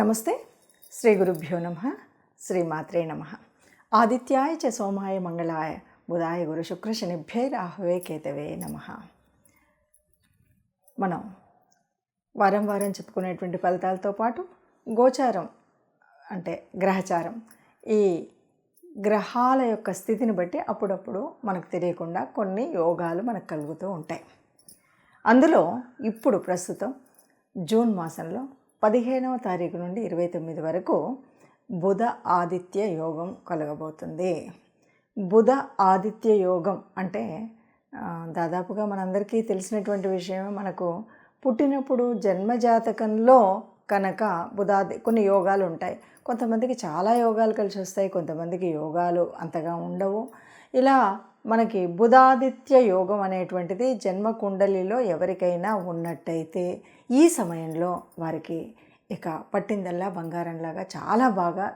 నమస్తే. శ్రీ గురుభ్యో నమః. శ్రీమాత్రే నమః. ఆదిత్యాయ చ సోమాయ మంగళాయ బుధాయ గురు శుక్ర శనిభ్యై రాహవే కేతవే నమః. మనం వారం వారం చెప్పుకునేటువంటి ఫలితాలతో పాటు గోచారం అంటే గ్రహచారం, ఈ గ్రహాల యొక్క స్థితిని బట్టి అప్పుడప్పుడు మనకు తెలియకుండా కొన్ని యోగాలు మనకు కలుగుతూ ఉంటాయి. అందులో ఇప్పుడు ప్రస్తుతం జూన్ మాసంలో 15వ తారీఖు నుండి 29 వరకు బుధ ఆదిత్య యోగం కలగబోతుంది. బుధ ఆదిత్య యోగం అంటే దాదాపుగా మనందరికీ తెలిసినటువంటి విషయమే. మనకు పుట్టినప్పుడు జన్మజాతకంలో కనుక కొన్ని యోగాలు ఉంటాయి. కొంతమందికి చాలా యోగాలు కలిసి వస్తాయి, కొంతమందికి యోగాలు అంతగా ఉండవు. ఇలా మనకి బుధాదిత్య యోగం అనేటువంటిది జన్మ కుండలిలో ఎవరికైనా ఉన్నట్టయితే ఈ సమయంలో వారికి ఇక పట్టిందల్లా బంగారంలాగా చాలా బాగా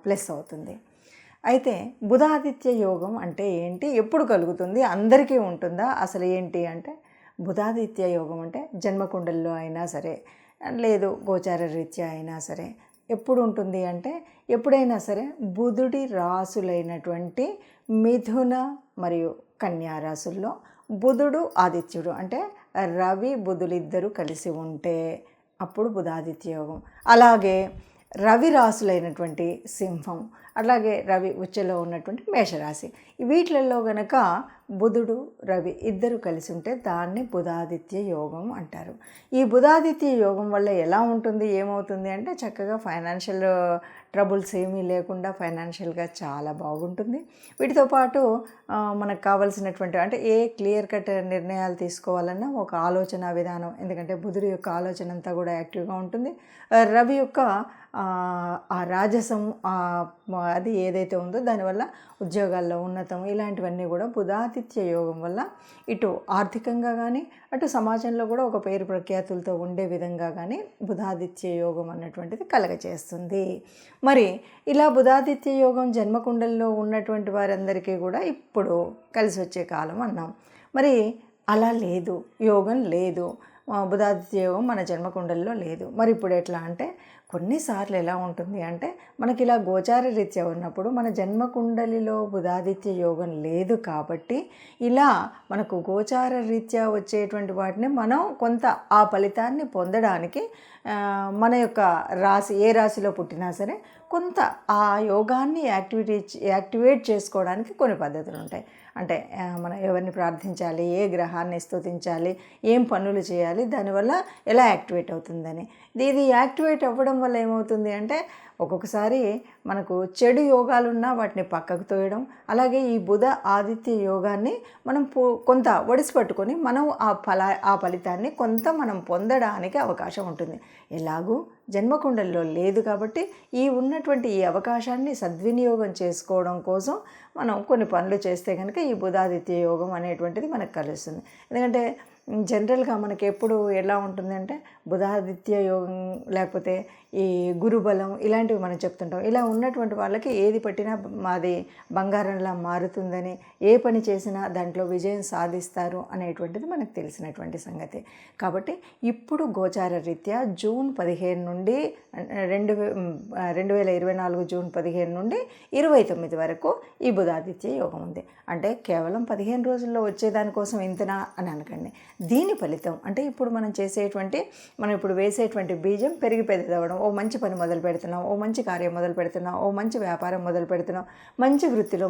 ప్లస్ అవుతుంది. అయితే బుధాదిత్య యోగం అంటే ఏంటి, ఎప్పుడు కలుగుతుంది, అందరికీ ఉంటుందా, అసలు ఏంటి అంటే బుధాదిత్య యోగం అంటే జన్మకుండల్లో అయినా సరే, లేదు గోచార రీత్యా అయినా సరే ఎప్పుడు ఉంటుంది అంటే ఎప్పుడైనా సరే బుధుడి రాసులైనటువంటి మిథున మరియు కన్యా రాసుల్లో బుధుడు ఆదిత్యుడు అంటే రవి బుధులిద్దరూ కలిసి ఉంటే అప్పుడు బుధాదిత్య యోగం. అలాగే రవి రాసులైనటువంటి సింహం, అలాగే రవి ఉచ్చలో ఉన్నటువంటి మేషరాశి, వీటిలలో గనక బుధుడు రవి ఇద్దరు కలిసి ఉంటే దాన్ని బుధాదిత్య యోగం అంటారు. ఈ బుధాదిత్య యోగం వల్ల ఎలా ఉంటుంది, ఏమవుతుంది అంటే చక్కగా ఫైనాన్షియల్ ట్రబుల్స్ ఏమీ లేకుండా ఫైనాన్షియల్గా చాలా బాగుంటుంది. వీటితో పాటు మనకు కావాల్సినటువంటి అంటే ఏ క్లియర్ కట్ నిర్ణయాలు తీసుకోవాలన్నా ఒక ఆలోచన విధానం, ఎందుకంటే బుధుడి యొక్క ఆలోచన అంతా కూడా యాక్టివ్గా ఉంటుంది. రవి యొక్క ఆ రాజసం అది ఏదైతే ఉందో దానివల్ల ఉద్యోగాల్లో ఉన్నతం, ఇలాంటివన్నీ కూడా బుధాదిత్య యోగం వల్ల ఇటు ఆర్థికంగా కానీ అటు సమాజంలో కూడా ఒక పేరు ప్రఖ్యాతులతో ఉండే విధంగా కానీ బుధాదిత్య యోగం అన్నటువంటిది కలగచేస్తుంది. మరి ఇలా బుధాదిత్య యోగం జన్మకుండల్లో ఉన్నటువంటి వారందరికీ కూడా ఇప్పుడు కలిసి వచ్చే కాలం అన్నాం. మరి అలా లేదు, యోగం లేదు, బుధాదిత్య యోగం మన జన్మకుండల్లో లేదు. మరి ఇప్పుడు ఎట్లా అంటే కొన్నిసార్లు ఎలా ఉంటుంది అంటే మనకి ఇలా గోచార రీత్యా ఉన్నప్పుడు మన జన్మకుండలిలో బుధాదిత్య యోగం లేదు కాబట్టి ఇలా మనకు గోచార రీత్యా వచ్చేటువంటి వాటిని మనం కొంత ఆ ఫలితాన్ని పొందడానికి మన యొక్క రాశి ఏ రాశిలో పుట్టినా సరే కొంత ఆ యోగాన్ని యాక్టివేట్ చేసుకోవడానికి కొన్ని పద్ధతులు ఉంటాయి. అంటే మనం ఎవరిని ప్రార్థించాలి, ఏ గ్రహాన్ని స్తుతించాలి, ఏం పనులు చేయాలి, దానివల్ల ఎలా యాక్టివేట్ అవుతుందని. ఇది యాక్టివేట్ అవ్వడం వల్ల ఏమవుతుంది అంటే ఒక్కొక్కసారి మనకు చెడు యోగాలున్నా వాటిని పక్కకు తోయడం, అలాగే ఈ బుధ ఆదిత్య యోగాన్ని మనం కొంత ఒడిసి పట్టుకొని మనం ఆ ఫలితాన్ని కొంత మనం పొందడానికి అవకాశం ఉంటుంది. ఎలాగూ జన్మకుండల్లో లేదు కాబట్టి ఈ ఉన్నటువంటి ఈ అవకాశాన్ని సద్వినియోగం చేసుకోవడం కోసం మనం కొన్ని పనులు చేస్తే కనుక ఈ బుధాదిత్య యోగం అనేటువంటిది మనకు కలుస్తుంది. ఎందుకంటే జనరల్గా మనకి ఎప్పుడు ఎలా ఉంటుందంటే బుధాదిత్య యోగం లేకపోతే ఈ గురుబలం ఇలాంటివి మనం చెప్తుంటాం. ఇలా ఉన్నటువంటి వాళ్ళకి ఏది పట్టినా మాది బంగారంలా మారుతుందని, ఏ పని చేసినా దాంట్లో విజయం సాధిస్తారు అనేటువంటిది మనకు తెలిసినటువంటి సంగతి. కాబట్టి ఇప్పుడు గోచార రీత్యా జూన్ 15 నుండి 2024 జూన్ 15 నుండి 29 వరకు ఈ బుధాదిత్య యోగం ఉంది. అంటే కేవలం 15 రోజుల్లో వచ్చేదానికోసం ఇంతనా అని అనకండి. దీని ఫలితం అంటే ఇప్పుడు మనం ఇప్పుడు వేసేటువంటి బీజం పెరిగి పెద్దదవడం, ఓ మంచి పని మొదలు పెడుతున్నాం, ఓ మంచి కార్యం మొదలు పెడుతున్నాం, ఓ మంచి వ్యాపారం మొదలు పెడుతున్నాం, మంచి వృత్తిలో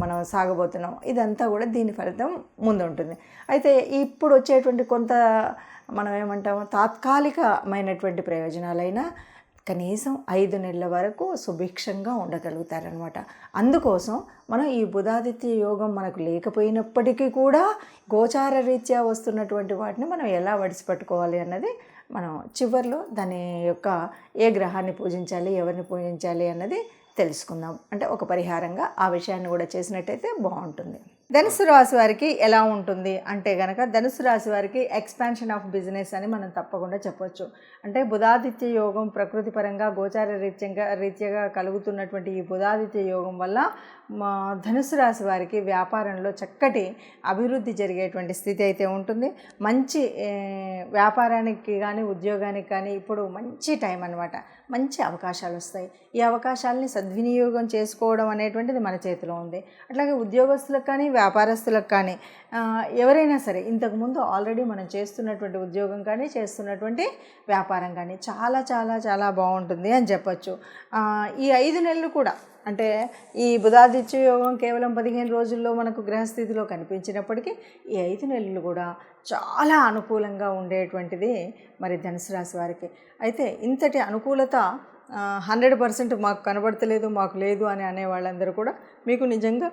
మనం సాగబోతున్నాం, ఇదంతా కూడా దీని ఫలితం ముందు ఉంటుంది. అయితే ఇప్పుడు వచ్చేటువంటి కొంత మనం ఏమంటాము తాత్కాలికమైనటువంటి ప్రయోజనాలైనా కనీసం 5 నెలల వరకు సుభిక్షంగా ఉండగలుగుతారనమాట. అందుకోసం మనం ఈ బుధాదిత్య యోగం మనకు లేకపోయినప్పటికీ కూడా గోచార రీత్యా వస్తున్నటువంటి వాటిని మనం ఎలా వడిసిపట్టుకోవాలి అన్నది మనం చివర్లో దాని యొక్క ఏ గ్రహాన్ని పూజించాలి, ఎవరిని పూజించాలి అన్నది తెలుసుకుందాం. అంటే ఒక పరిహారంగా ఆ విషయాన్ని కూడా చేసినట్టయితే బాగుంటుంది. ధనుసు రాశి వారికి ఎలా ఉంటుంది అంటే కనుక ధనుసు రాశి వారికి ఎక్స్పాన్షన్ ఆఫ్ బిజినెస్ అని మనం తప్పకుండా చెప్పొచ్చు. అంటే బుధాదిత్య యోగం ప్రకృతి పరంగా గోచార రీత్యాగా కలుగుతున్నటువంటి ఈ బుధాదిత్య యోగం వల్ల ధనుసు రాశి వారికి వ్యాపారంలో చక్కటి అభివృద్ధి జరిగేటువంటి స్థితి అయితే ఉంటుంది. మంచి వ్యాపారానికి కానీ ఉద్యోగానికి కానీ ఇప్పుడు మంచి టైం అన్నమాట. మంచి అవకాశాలు వస్తాయి. ఈ అవకాశాలని సద్వినియోగం చేసుకోవడం అనేటువంటిది మన చేతిలో ఉంది. అట్లాగే ఉద్యోగస్తులకు కానీ వ్యాపారస్తులకు కానీ ఎవరైనా సరే ఇంతకుముందు ఆల్రెడీ మనం చేస్తున్నటువంటి ఉద్యోగం కానీ చేస్తున్నటువంటి వ్యాపారం కానీ చాలా చాలా చాలా బాగుంటుంది అని చెప్పచ్చు. ఈ 5 నెలలు కూడా అంటే ఈ బుధాదిత్య యోగం కేవలం 15 రోజుల్లో మనకు గ్రహస్థితిలో కనిపించినప్పటికీ ఈ 5 నెలలు కూడా చాలా అనుకూలంగా ఉండేటువంటిది మరి ధనుసు రాశి వారికి. అయితే ఇంతటి అనుకూలత 100% మాకు కనబడతలేదు, మాకు లేదు అని అనే వాళ్ళందరూ కూడా మీకు నిజంగా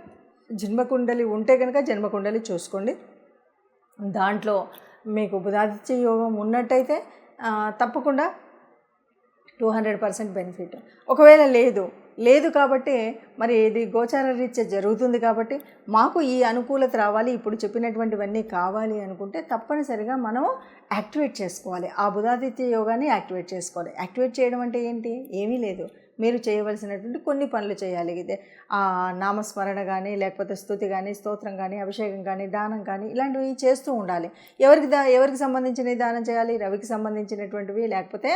జన్మకుండలి ఉంటే కనుక జన్మకుండలి చూసుకోండి. దాంట్లో మీకు బుధాదిత్య యోగం ఉన్నట్టయితే తప్పకుండా 200% బెనిఫిట్. ఒకవేళ లేదు కాబట్టి మరి ఇది గోచార రీత్యా జరుగుతుంది కాబట్టి మాకు ఈ అనుకూలత రావాలి, ఇప్పుడు చెప్పినటువంటివన్నీ కావాలి అనుకుంటే తప్పనిసరిగా మనం యాక్టివేట్ చేసుకోవాలి. ఆ బుధాదిత్య యోగాన్ని యాక్టివేట్ చేసుకోవాలి. యాక్టివేట్ చేయడం అంటే ఏంటి? ఏమీ లేదు, మీరు చేయవలసినటువంటి కొన్ని పనులు చేయాలి. ఇదే నామస్మరణ కానీ, లేకపోతే స్తుతి కానీ, స్తోత్రం కానీ, అభిషేకం కానీ, దానం కానీ ఇలాంటివి చేస్తూ ఉండాలి. ఎవరికి సంబంధించినవి దానం చేయాలి? రవికి సంబంధించినటువంటివి, లేకపోతే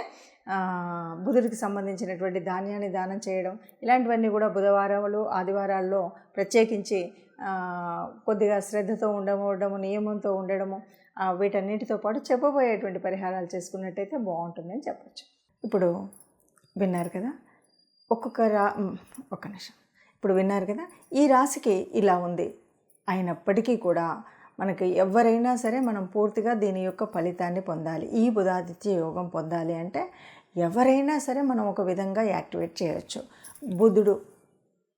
బుధుడికి సంబంధించినటువంటి ధాన్యాన్ని దానం చేయడం, ఇలాంటివన్నీ కూడా బుధవారాలు ఆదివారాల్లో ప్రత్యేకించి కొద్దిగా శ్రద్ధతో ఉండడము, నియమంతో ఉండడము, వీటన్నిటితో పాటు చెప్పబోయేటువంటి పరిహారాలు చేసుకున్నట్టయితే బాగుంటుందని చెప్పచ్చు. ఇప్పుడు విన్నారు కదా, ఒక్క నిమిషం. ఇప్పుడు విన్నారు కదా, ఈ రాశికి ఇలా ఉంది. అయినప్పటికీ కూడా మనకి ఎవరైనా సరే మనం పూర్తిగా దీని యొక్క ఫలితాన్ని పొందాలి. ఈ బుధాదిత్య యోగం పొందాలి అంటే ఎవరైనా సరే మనం ఒక విధంగా యాక్టివేట్ చేయొచ్చు. బుధుడు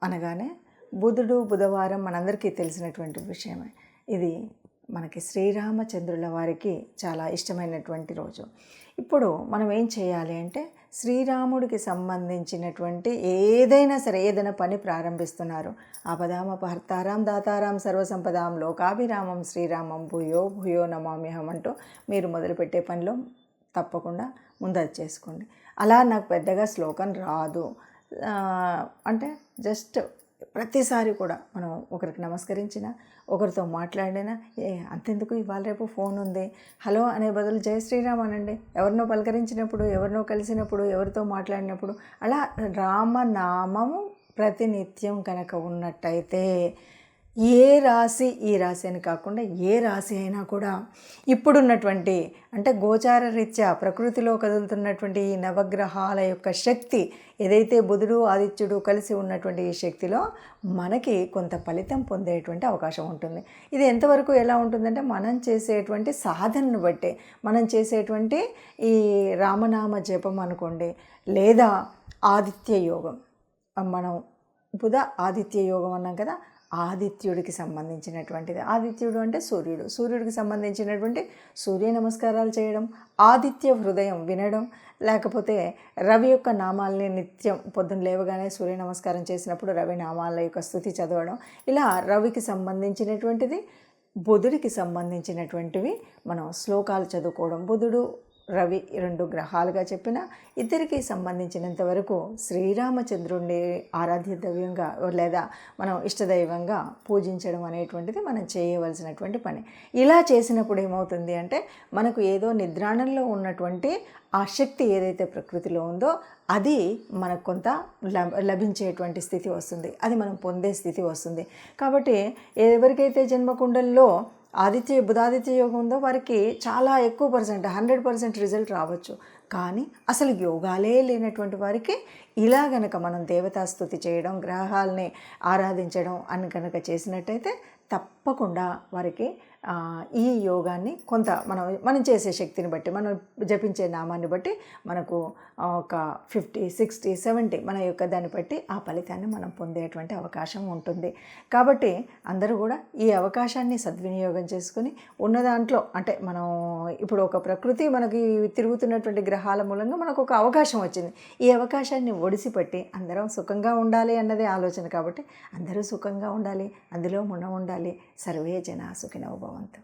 అనగానే బుధవారం మనందరికీ తెలిసినటువంటి విషయమే. ఇది మనకి శ్రీరామచంద్రుల వారికి చాలా ఇష్టమైనటువంటి రోజు. ఇప్పుడు మనం ఏం చేయాలి అంటే శ్రీరాముడికి సంబంధించినటువంటి ఏదైనా పని ప్రారంభిస్తున్నారు, ఆపదామపహర్తారాం దాతారాం సర్వసంపదాం లోకాభిరామం శ్రీరామం భూయో భూయో నమామ్యహం అంటూ మీరు మొదలుపెట్టే పనిలో తప్పకుండా ముందది చేసుకోండి. అలా నాకు పెద్దగా శ్లోకం రాదు అంటే జస్ట్ ప్రతిసారి కూడా మనం ఒకరికి నమస్కరించినా, ఒకరితో మాట్లాడినా, అంతెందుకు ఇవాళ రేపు ఫోన్ ఉంది, హలో అనే బదులు జై శ్రీరామ్ అనండి. ఎవరినో పలకరించినప్పుడు, ఎవరినో కలిసినప్పుడు, ఎవరితో మాట్లాడినప్పుడు అలా రామనామము ప్రతినిత్యం కనుక ఉన్నట్టయితే ఈ రాశి అని కాకుండా ఏ రాశి అయినా కూడా ఇప్పుడున్నటువంటి అంటే గోచార రీత్యా ప్రకృతిలో కదులుతున్నటువంటి ఈ నవగ్రహాల యొక్క శక్తి ఏదైతే బుధుడు ఆదిత్యుడు కలిసి ఉన్నటువంటి ఈ శక్తిలో మనకి కొంత ఫలితం పొందేటువంటి అవకాశం ఉంటుంది. ఇది ఎంతవరకు ఎలా ఉంటుందంటే మనం చేసేటువంటి సాధనను బట్టే, మనం చేసేటువంటి ఈ రామనామ జపం అనుకోండి, లేదా ఆదిత్య యోగం, మనం బుధ ఆదిత్య యోగం అన్నాం కదా, ఆదిత్యుడికి సంబంధించినటువంటిది. ఆదిత్యుడు అంటే సూర్యుడికి సంబంధించినటువంటి సూర్య నమస్కారాలు చేయడం, ఆదిత్య హృదయం వినడం, లేకపోతే రవి యొక్క నామాలని నిత్యం పొద్దున్న లేవగానే సూర్య నమస్కారం చేసినప్పుడు రవి నామాల యొక్క స్తుతి చదవడం, ఇలా రవికి సంబంధించినటువంటిది, బుధుడికి సంబంధించినటువంటివి మనం శ్లోకాలు చదువుకోవడం. బుధుడు రవి 2 గ్రహాలుగా చెప్పిన ఇద్దరికి సంబంధించినంత వరకు శ్రీరామచంద్రుడిని ఆరాధ్య దైవంగా లేదా మనం ఇష్టదైవంగా పూజించడం అనేటువంటిది మనం చేయవలసినటువంటి పని. ఇలా చేసినప్పుడు ఏమవుతుంది అంటే మనకు ఏదో నిద్రాణంలో ఉన్నటువంటి ఆ శక్తి ఏదైతే ప్రకృతిలో ఉందో అది మనకు కొంత లభించేటువంటి స్థితి వస్తుంది, అది మనం పొందే స్థితి వస్తుంది. కాబట్టి ఎవరికైతే జన్మకుండల్లో బుధాదిత్య యోగం ఉందో వారికి చాలా ఎక్కువ 100% రిజల్ట్ రావచ్చు. కానీ అసలు యోగాలే లేనటువంటి వారికి ఇలా గనక మనం దేవతాస్తుతి చేయడం, గ్రహాలని ఆరాధించడం అని కనుక చేసినట్టయితే తప్పకుండా వారికి ఈ యోగాన్ని కొంత మనం చేసే శక్తిని బట్టి, మనం జపించే నామాన్ని బట్టి మనకు ఒక 50, 60, 70 మన యొక్క దాన్ని బట్టి ఆ ఫలితాన్ని మనం పొందేటువంటి అవకాశం ఉంటుంది. కాబట్టి అందరూ కూడా ఈ అవకాశాన్ని సద్వినియోగం చేసుకుని ఉన్న దాంట్లో అంటే మనం ఇప్పుడు ఒక ప్రకృతి మనకి తిరుగుతున్నటువంటి గ్రహాల మూలంగా మనకు ఒక అవకాశం వచ్చింది. ఈ అవకాశాన్ని ఒడిసిపట్టి అందరం సుఖంగా ఉండాలి అన్నదే ఆలోచన. కాబట్టి అందరూ సుఖంగా ఉండాలి, అందులో మనం ఉండాలి. సర్వే జనా సుఖినో భవంతు.